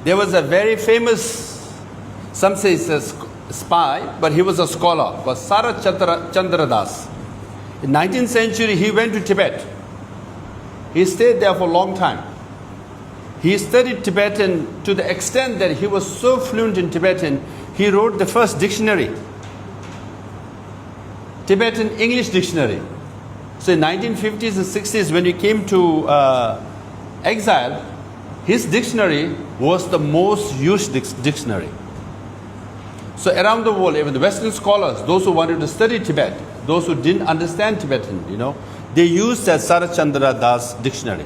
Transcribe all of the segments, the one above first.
There was a very famous, some say it's a spy, but he was a scholar, called Chandra Das. In 19th century, he went to Tibet. He stayed there for a long time. He studied Tibetan to the extent that he was so fluent in Tibetan, he wrote the first dictionary, Tibetan English dictionary. So in 1950s and 60s, when he came to exile, his dictionary was the most used dictionary. So around the world, even the Western scholars, those who wanted to study Tibet, those who didn't understand Tibetan, they used that Sarachandra Das dictionary.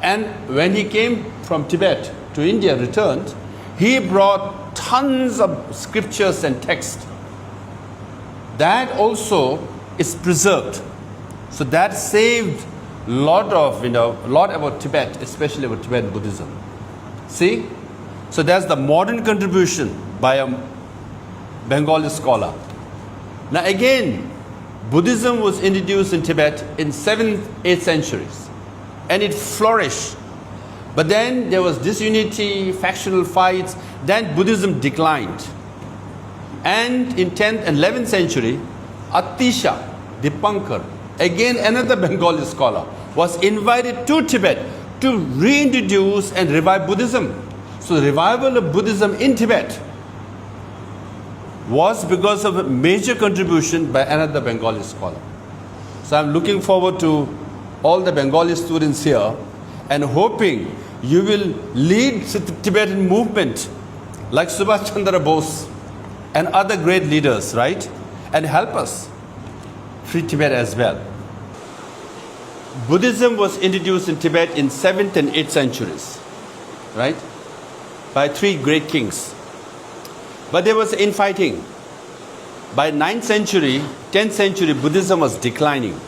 And when he came from Tibet to India, returned, he brought tons of scriptures and text. That also is preserved. So that saved a lot about Tibet, especially about Tibetan Buddhism. See? So that's the modern contribution by a Bengali scholar. Now again, Buddhism was introduced in Tibet in 7th, 8th centuries. And it flourished. But then there was disunity, factional fights. Then Buddhism declined. And in 10th and 11th century, Atisha Dipankar, again another Bengali scholar, was invited to Tibet to reintroduce and revive Buddhism. So the revival of Buddhism in Tibet was because of a major contribution by another Bengali scholar. So I'm looking forward to all the Bengali students here and hoping you will lead the Tibetan movement like Subhash Chandra Bose and other great leaders, right? And help us free Tibet as well. Buddhism was introduced in Tibet in 7th and 8th centuries, right? By 3 great kings. But there was infighting. By 9th century, 10th century, Buddhism was declining.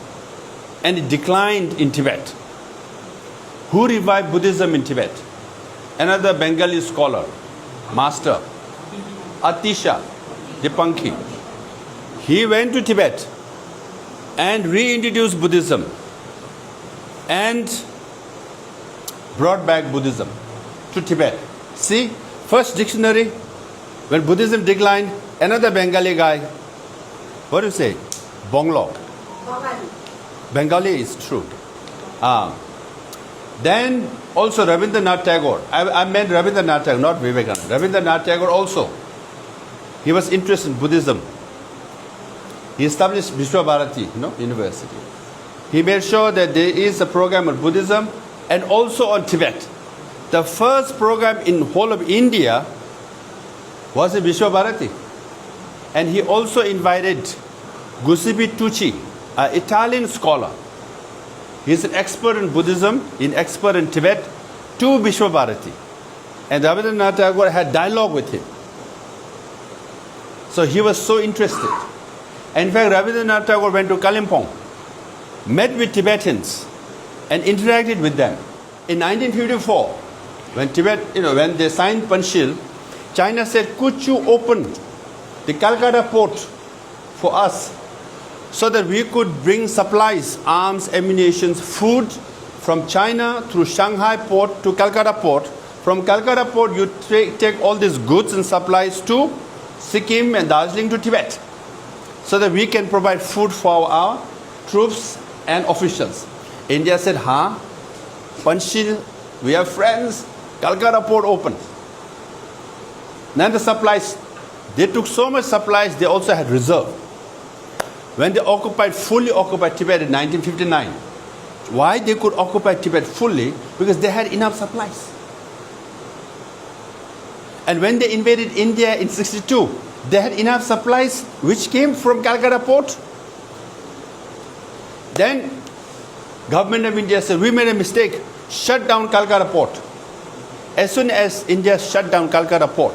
And it declined in Tibet. Who revived Buddhism in Tibet? Another Bengali scholar, master, Atisha Dipankhi. He went to Tibet and reintroduced Buddhism and brought back Buddhism to Tibet. See, first dictionary, when Buddhism declined, another Bengali guy, what do you say? Bonglo. Bengali is true. Then also Rabindranath Tagore. I meant Rabindranath Tagore, not Vivekananda. Rabindranath Tagore also. He was interested in Buddhism. He established Vishwabharati, university. He made sure that there is a program on Buddhism and also on Tibet. The first program in whole of India was in Vishwabharati. And he also invited Giuseppe Tucci, an Italian scholar. He is an expert in Buddhism, an expert in Tibet, to Vishwabharati. And Rabindranath Tagore had dialogue with him. So he was so interested. In fact, Rabindranath Tagore went to Kalimpong, met with Tibetans, and interacted with them. In 1954, when when they signed Panchshil, China said, could you open the Calcutta port for us so that we could bring supplies, arms, ammunition, food from China through Shanghai port to Calcutta port. From Calcutta port, you take all these goods and supplies to Sikkim and Darjeeling to Tibet so that we can provide food for our troops and officials. India said, Panchshil, we have friends, Calcutta port open. Then the supplies, they took so much supplies, they also had reserve. When they fully occupied Tibet in 1959, why they could occupy Tibet fully? Because they had enough supplies. And when they invaded India in 62, they had enough supplies which came from Calcutta port. Then government of India said, we made a mistake, shut down Calcutta port. As soon as India shut down Calcutta port,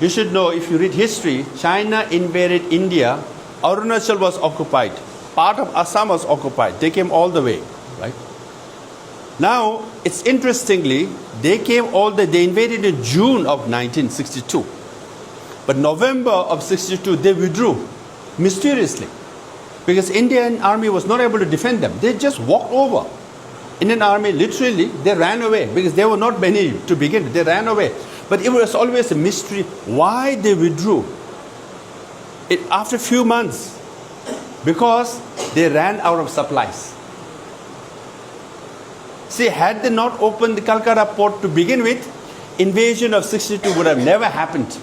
you should know, if you read history, China invaded India, Arunachal was occupied, part of Assam was occupied. They came all the way, right? Now, it's interestingly, they invaded in June of 1962. But November of 62, they withdrew mysteriously because Indian army was not able to defend them. They just walked over. Indian army literally, they ran away because there were not many to begin with. They ran away. But it was always a mystery why they withdrew. After a few months, because they ran out of supplies. See, had they not opened the Calcutta port to begin with, invasion of 62 would have never happened.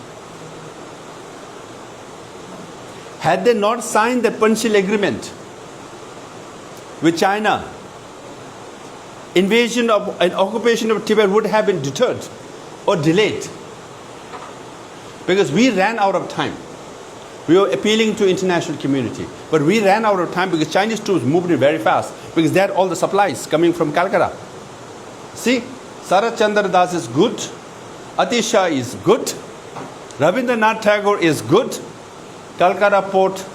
Had they not signed the Panchshil agreement with China, invasion of an occupation of Tibet would have been deterred or delayed. Because we ran out of time. We were appealing to international community. But we ran out of time because Chinese troops moved in very fast because they had all the supplies coming from Calcutta. See, Sarat Chandra Das is good. Atisha is good. Rabindranath Tagore is good. Calcutta port.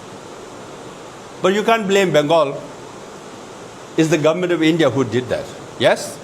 But you can't blame Bengal. It's the government of India who did that. Yes?